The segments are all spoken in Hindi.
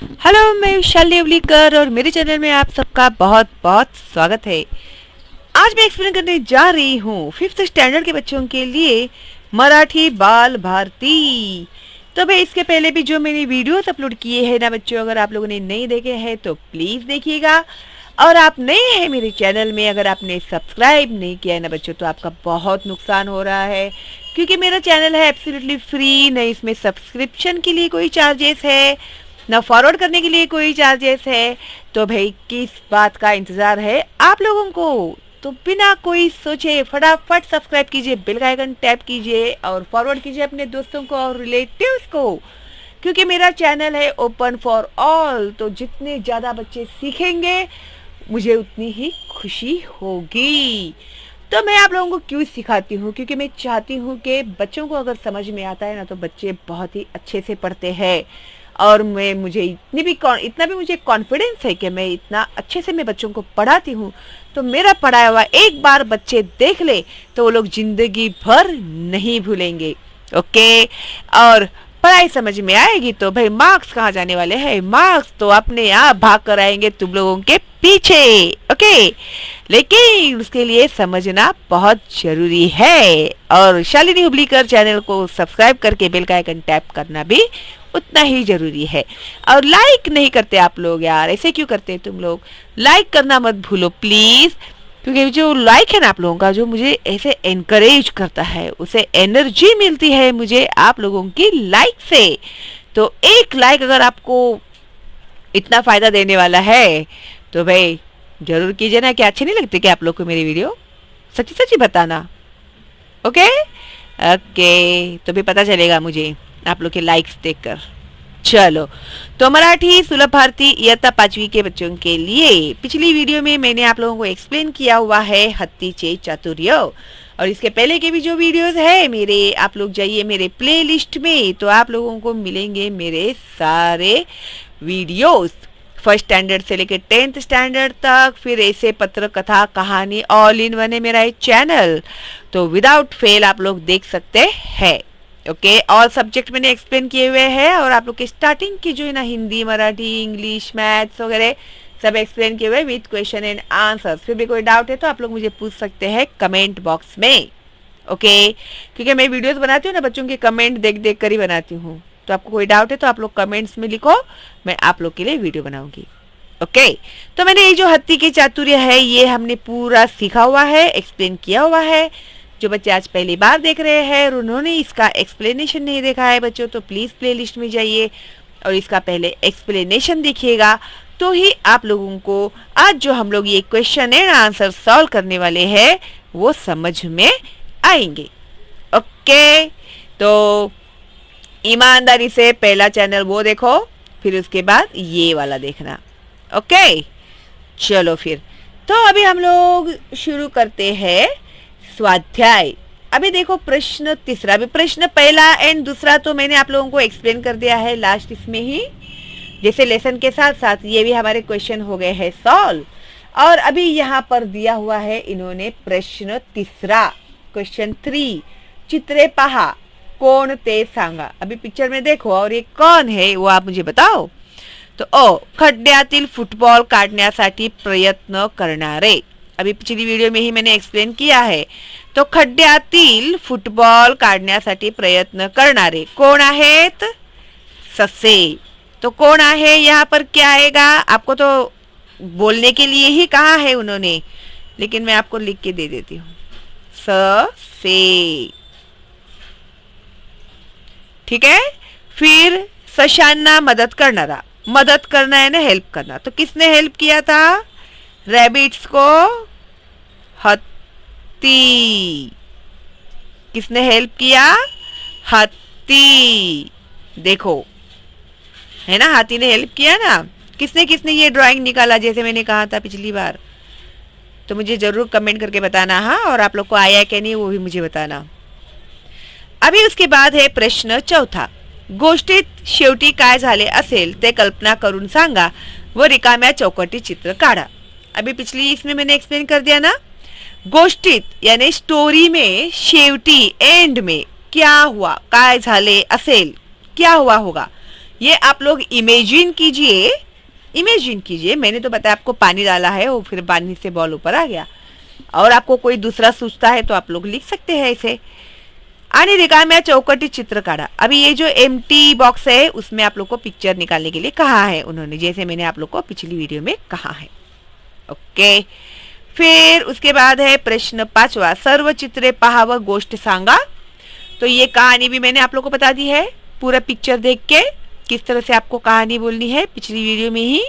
हेलो, मैं विशाली उवलीकर और मेरे चैनल में आप सबका बहुत बहुत स्वागत है। आज मैं एक्सप्लेन करने जा रही हूँ 5th स्टैंडर्ड के बच्चों के लिए मराठी बाल भारती। तो भाई इसके पहले भी जो मैंने वीडियोस अपलोड किए हैं ना बच्चों, अगर आप लोगों ने नहीं देखे हैं तो प्लीज देखिएगा। और आप नए हैं मेरे चैनल में, अगर आपने सब्सक्राइब नहीं किया है ना बच्चों, तो आपका बहुत नुकसान हो रहा है, क्योंकि मेरा चैनल है एब्सोल्युटली फ्री। न इसमें सब्सक्रिप्शन के लिए कोई चार्जेस है, ना फॉरवर्ड करने के लिए कोई चार्जेस है। तो भाई किस बात का इंतजार है आप लोगों को? तो बिना कोई सोचे फटाफट सब्सक्राइब कीजिए, बेल का आइकन टैप कीजिए और फॉरवर्ड कीजिए अपने दोस्तों को और रिलेटिव्स को, क्योंकि मेरा चैनल है ओपन फॉर ऑल। तो जितने ज्यादा बच्चे सीखेंगे मुझे उतनी ही खुशी होगी। तो मैं आप लोगों को क्यों सिखाती हूँ? क्योंकि मैं चाहती हूँ कि बच्चों को अगर समझ में आता है ना, तो बच्चे बहुत ही अच्छे से पढ़ते हैं। और मुझे इतना भी मुझे कॉन्फिडेंस है कि मैं इतना अच्छे से मैं बच्चों को पढ़ाती हूँ। तो मेरा पढ़ाया हुआ एक बार बच्चे देख ले तो वो लोग जिंदगी भर नहीं भूलेंगे। ओके, और पढ़ाई समझ में आएगी तो भाई मार्क्स कहाँ जाने वाले हैं? मार्क्स तो अपने आप भाग कर आएंगे तुम लोगों के पीछे। ओके, लेकिन उसके लिए समझना बहुत जरूरी है। और शालिनी हुबलीकर चैनल को सब्सक्राइब करके बेल का आइकन टैप करना भी उतना ही जरूरी है। और लाइक नहीं करते आप लोग यार, ऐसे क्यों करते हैं तुम लोग? लाइक करना मत भूलो प्लीज, क्योंकि जो लाइक है ना आप लोगों का, जो मुझे ऐसे एनकरेज करता है, उसे एनर्जी मिलती है मुझे आप लोगों की लाइक से। तो एक लाइक अगर आपको इतना फायदा देने वाला है तो भाई जरूर कीजिए ना। क्या अच्छे नहीं लगते क्या आप लोग को मेरी वीडियो? सच्ची सच्ची बताना। ओके ओके, तो भी पता चलेगा मुझे आप लोग के लाइक्स देखकर। चलो, तो मराठी सुलभ भारती इयत्ता 5वीं के बच्चों के लिए पिछली वीडियो में मैंने आप लोगों को एक्सप्लेन किया हुआ है हत्तीचे चातुर्य। और इसके पहले के भी जो वीडियोस है मेरे, आप लोग जाइए मेरे प्लेलिस्ट में, तो आप लोगों को मिलेंगे मेरे सारे वीडियोस 1st स्टैंडर्ड से लेकर 10th स्टैंडर्ड तक। फिर ऐसे पत्र, कथा, कहानी ऑल इन वन है मेरा एक चैनल, तो विदाउट फेल आप लोग देख सकते हैं। ओके, ऑल सब्जेक्ट मैंने एक्सप्लेन किए हुए हैं। और आप लोग के स्टार्टिंग की जो है ना, हिंदी, मराठी, इंग्लिश, मैथ्स वगैरह सब एक्सप्लेन किए हुए विद क्वेश्चन एंड आंसर्स। फिर भी कोई डाउट है तो आप लोग मुझे पूछ सकते हैं कमेंट बॉक्स में। ओके, क्योंकि मैं वीडियोस बनाती हूँ ना बच्चों के कमेंट देख देख कर ही बनाती हूँ। तो आपको कोई डाउट है तो आप लोग कमेंट्स में लिखो, मैं आप लोग के लिए वीडियो बनाऊंगी। ओके, तो मैंने ये जो हत्ती के चातुर्य है ये हमने पूरा सीखा हुआ है, एक्सप्लेन किया हुआ है। जो बच्चे आज पहली बार देख रहे हैं और उन्होंने इसका एक्सप्लेनेशन नहीं देखा है बच्चों, तो प्लीज प्लेलिस्ट में जाइए और इसका पहले एक्सप्लेनेशन देखिएगा, तो ही आप लोगों को आज जो हम लोग ये क्वेश्चन एंड आंसर सॉल्व करने वाले हैं वो समझ में आएंगे। ओके, तो ईमानदारी से पहला चैनल वो देखो, फिर उसके बाद ये वाला देखना। ओके, चलो फिर तो अभी हम लोग शुरू करते हैं स्वाध्याय। अभी देखो प्रश्न तीसरा, भी प्रश्न पहला एंड दूसरा तो मैंने आप लोगों को एक्सप्लेन कर दिया है लास्ट इसमें ही, जैसे लेसन के साथ साथ ये भी हमारे क्वेश्चन हो गए हैं सॉल्व। और अभी यहाँ पर दिया हुआ है इन्होंने प्रश्न तीसरा, क्वेश्चन 3, चित्रे पहा कोण ते सांगा। अभी पिक्चर में देखो और ये कौन है वो आप मुझे बताओ। तो खड्ड्यातील फुटबॉल काढण्यासाठी प्रयत्न करणारे। अभी पिछली वीडियो में ही मैंने एक्सप्लेन किया है। तो खड्ड्यातील फुटबॉल काढण्यासाठी प्रयत्न करणारे कोण आहेत? ससे। तो कौन आहे यहाँ पर क्या आएगा? आपको तो बोलने के लिए ही कहा है उन्होंने, लेकिन मैं आपको लिख के दे देती हूँ, से। ठीक है, फिर सशांना मदत करणारा। मदत करना है ना, हेल्प करना। तो किसने हेल्प किया था रैबिट्स को? हत्ती। किसने हेल्प किया? हत्ती। देखो है ना, हाथी ने हेल्प किया ना। किसने किसने ये ड्राइंग निकाला जैसे मैंने कहा था पिछली बार? तो मुझे जरूर कमेंट करके बताना। हाँ, और आप लोग को आया कि नहीं वो भी मुझे बताना। अभी उसके बाद है प्रश्न चौथा, गोष्टीत शेवटी काय झाले असेल ते कल्पना करून सांगा व रिकाम्या चौकटी चित्र काढा। अभी पिछली इसमें मैंने एक्सप्लेन कर दिया ना, गोष्टीत यानी स्टोरी में शेवटी एंड में क्या हुआ, काय झाले असेल क्या हुआ होगा, ये आप लोग इमेजिन कीजिए, इमेजिन कीजिए। मैंने तो बताया आपको पानी डाला है और फिर पानी से बॉल ऊपर आ गया, और आपको कोई दूसरा सोचता है तो आप लोग लिख सकते हैं इसे। आणि रिकाम्या चौकटी चित्र काढ़ा। अभी ये जो एम्प्टी बॉक्स है उसमें आप लोग को पिक्चर निकालने के लिए कहा है उन्होंने, जैसे मैंने आप लोग को पिछली वीडियो में कहा है। ओके, फिर उसके बाद है प्रश्न 5वां, सर्व चित्रे पहावं गोष्ट सांगा। तो ये कहानी भी मैंने आप लोग को बता दी है, पूरा पिक्चर देख के किस तरह से आपको कहानी बोलनी है पिछली वीडियो में ही।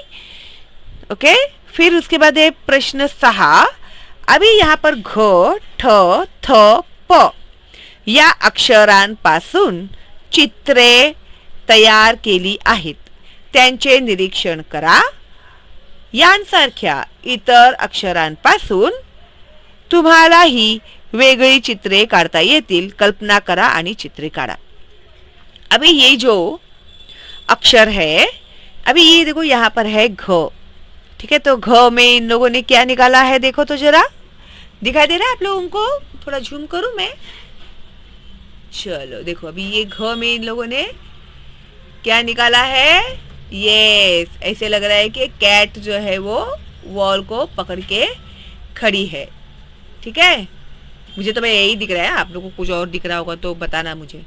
ओके, फिर उसके बाद है प्रश्न 6। अभी यहाँ पर घ, ठ, थ, प या अक्षरांपासून चित्रे तयार केली आहेत, त्यांचे निरीक्षण करा। यांसारख्या इतर अक्षरांपासून तुम्हालाही वेगळी चित्रे काढता येतील, कल्पना करा आणि चित्रे काढा। अभी ये जो अक्षर है, अभी ये देखो यहाँ पर है घ, ठीक है। तो घ में इन लोगों ने क्या निकाला है, देखो तो जरा, दिखाई दे रहा है आप लोगों को? थोड़ा झूम करूं मैं? चलो देखो, अभी ये घ में इन लोगों ने क्या निकाला है? यस, ऐसे लग रहा है कि कैट जो है वो वॉल को पकड़ के खड़ी है, ठीक है। मुझे तो भाई यही दिख रहा है, आप लोगों को कुछ और दिख रहा होगा तो बताना मुझे।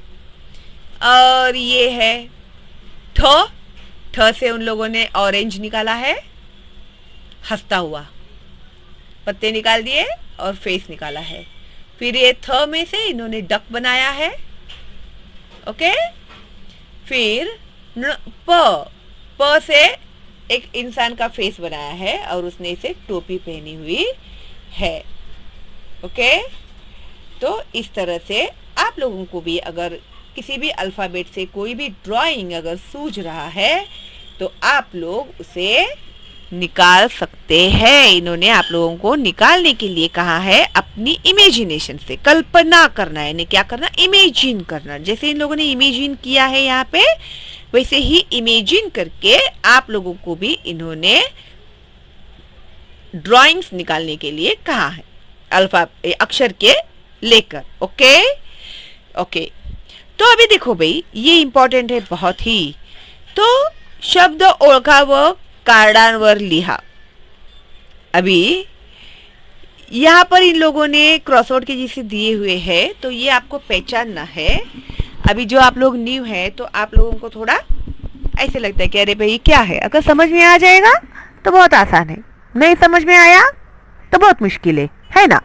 और ये है ठ, ठ से उन लोगों ने ऑरेंज निकाला है, हंसता हुआ, पत्ते निकाल दिए और फेस निकाला है। फिर ये थ में से इन्होंने डक बनाया है, ओके। फिर प, प से एक इंसान का फेस बनाया है और उसने इसे टोपी पहनी हुई है, ओके। तो इस तरह से आप लोगों को भी अगर किसी भी अल्फाबेट से कोई भी ड्राइंग अगर सूझ रहा है तो आप लोग उसे निकाल सकते हैं। इन्होंने आप लोगों को निकालने के लिए कहा है अपनी इमेजिनेशन से, कल्पना करना है, यानी क्या करना, इमेजिन करना। जैसे इन लोगों ने इमेजिन किया है यहाँ पे, वैसे ही इमेजिन करके आप लोगों को भी इन्होंने ड्राइंग्स निकालने के लिए कहा है, अक्षर के लेकर। ओके ओके, तो अभी देखो भाई, ये इंपॉर्टेंट है बहुत ही। तो शब्द ओळखावं, कार्डांवर लिहा। अभी यहाँ पर इन लोगों ने क्रॉसवर्ड के जैसे दिए हुए हैं, तो ये आपको पहचानना है। अभी जो आप लोग न्यू है तो आप लोगों को थोड़ा ऐसे लगता है कि अरे भाई क्या है, अगर समझ में आ जाएगा तो बहुत आसान है, नहीं समझ में आया तो बहुत मुश्किल है ना।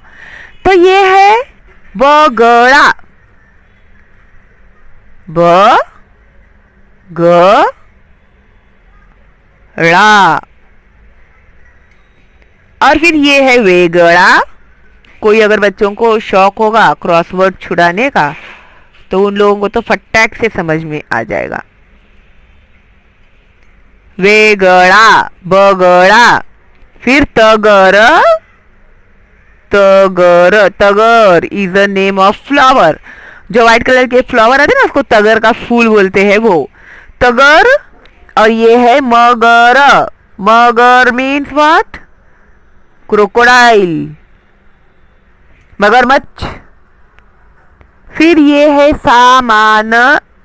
तो ये है बगड़ा, ब ग ड़ा। और फिर ये है वेगड़ा। कोई अगर बच्चों को शौक होगा क्रॉसवर्ड छुड़ाने का तो उन लोगों को तो फटाक से समझ में आ जाएगा। वेगड़ा, बगड़ा। फिर तगर, तगर, तगर is a name of flower. जो व्हाइट कलर के फ्लावर आते हैं ना, उसको तगर का फूल बोलते हैं, वो तगर। और ये है मगर, मगर मीन्स व्हाट, क्रोकोडाइल, मगरमच्छ। फिर ये है सामान,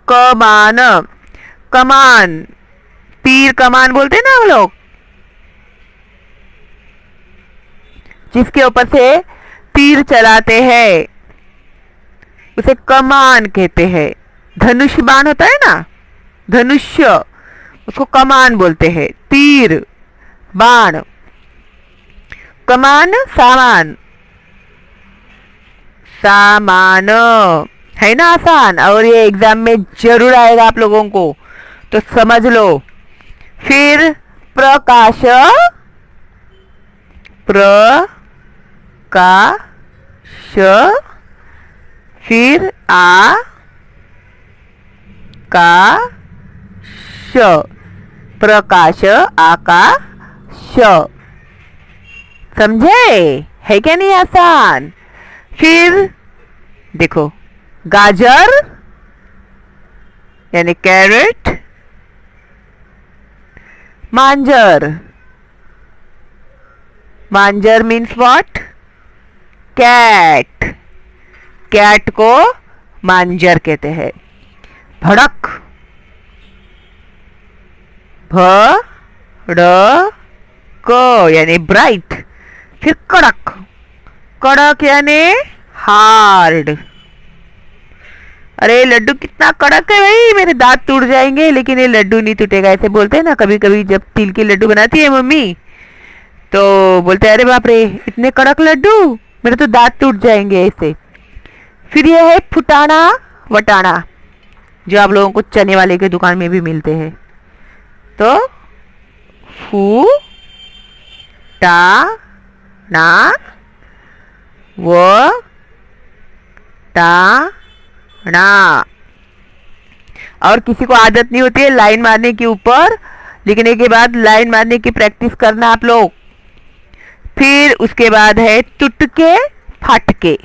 कमान, कमान, तीर कमान बोलते हैं ना हम लोग, जिसके ऊपर से तीर चलाते हैं उसे कमान कहते हैं। धनुष बाण होता है ना, धनुष्य, उसको कमान बोलते हैं। तीर, बाण, कमान, सामान, सामान, है ना आसान। और ये एग्जाम में जरूर आएगा आप लोगों को, तो समझ लो। फिर प्रकाश, प्रकाश। फिर आकाश, प्रकाश, आकाश। समझे? है क्या नहीं आसान? फिर देखो, गाजर यानी कैरेट, मांजर, मांजर मीन्स व्हाट, कैट, कैट को मांजर कहते हैं। भड़क, भ ड़ क यानी ब्राइट। फिर कड़क, कड़क यानी हार्ड। अरे लड्डू कितना कड़क है भाई, मेरे दांत टूट जाएंगे, लेकिन ये लड्डू नहीं टूटेगा। ऐसे बोलते हैं ना कभी कभी, जब तिल के लड्डू बनाती है मम्मी तो बोलते हैं अरे बाप रे इतने कड़क लड्डू, मेरे तो दांत टूट जाएंगे ऐसे। फिर ये है फुटाना वटाना, जो आप लोगों को चने वाले के दुकान में भी मिलते हैं। तो फू टा ना वो टा ना। और किसी को आदत नहीं होती है लाइन मारने के ऊपर, लिखने के बाद लाइन मारने की प्रैक्टिस करना आप लोग। फिर उसके बाद है टुटके फाटके।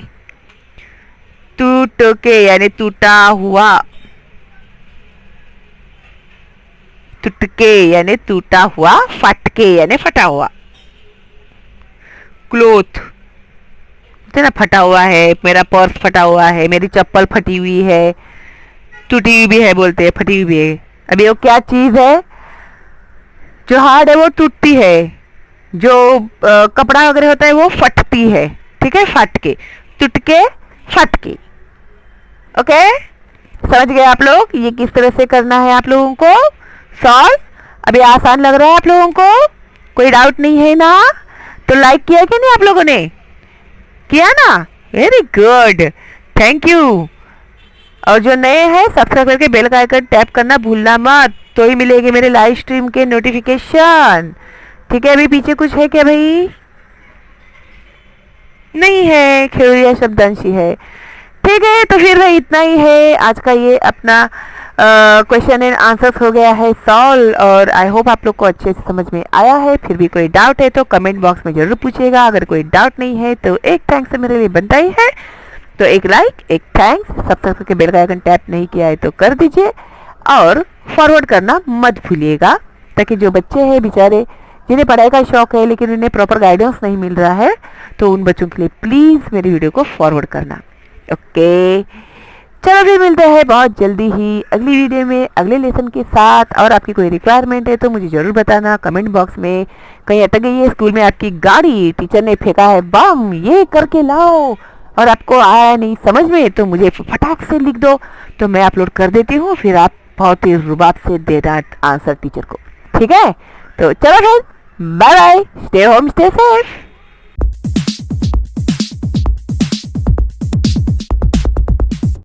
टूटके यानी टूटा हुआ, टुटके यानी टूटा हुआ, फाटके यानी फटा हुआ। क्लोथ ना फटा हुआ है, मेरा पर्स फटा हुआ है, मेरी चप्पल फटी हुई है, टूटी हुई भी है बोलते हैं, फटी हुई भी है। अभी वो क्या चीज है जो हार्ड है वो टूटती है, जो कपड़ा वगैरह होता है वो फटती है। ठीक है, फट के, टूटके फटके। ओके, समझ गए आप लोग ये किस तरह से करना है आप लोगों को सॉल्व। अभी आसान लग रहा है आप लोगों को, कोई डाउट नहीं है ना? तो लाइक किया कि नहीं आप लोगों ने? किया ना? Very good, thank you. और जो नए हैं सब्सक्राइब करके बेल का आइकन टैप करना भूलना मत, तो ही मिलेगी मेरे लाइव स्ट्रीम के नोटिफिकेशन। ठीक है, अभी पीछे कुछ है क्या भाई? नहीं है, खेवड़िया शब्दांशी है। ठीक है, तो फिर भाई इतना ही है आज का ये अपना क्वेश्चन एंड आंसर्स हो गया है सॉल्व। और आई होप आप लोग को अच्छे से समझ में आया है। फिर भी कोई डाउट है तो कमेंट बॉक्स में जरूर पूछिएगा। अगर कोई डाउट नहीं है तो एक थैंक्स तो मेरे लिए बनता ही है, तो एक लाइक, एक थैंक्स। सब्सक्राइब करके बेल का आइकन टैप नहीं किया है तो कर दीजिए, और फॉरवर्ड करना मत भूलिएगा, ताकि जो बच्चे हैं बेचारे जिन्हें पढ़ाई का शौक है लेकिन उन्हें प्रॉपर गाइडेंस नहीं मिल रहा है, तो उन बच्चों के लिए प्लीज मेरी वीडियो को फॉरवर्ड करना। ओके, चलो फिर मिलते हैं बहुत जल्दी ही अगली वीडियो में अगले लेसन के साथ। और आपकी कोई रिक्वायरमेंट है तो मुझे जरूर बताना कमेंट बॉक्स में। कहीं अटक गई है स्कूल में आपकी गाड़ी, टीचर ने फेंका है बम, ये करके लाओ, और आपको आया नहीं समझ में, तो मुझे फटाक से लिख दो, तो मैं अपलोड कर देती हूँ। फिर आप बहुत ही रुबाब से देना आंसर टीचर को। ठीक है, तो चलो फिर bye bye, stay home stay safe.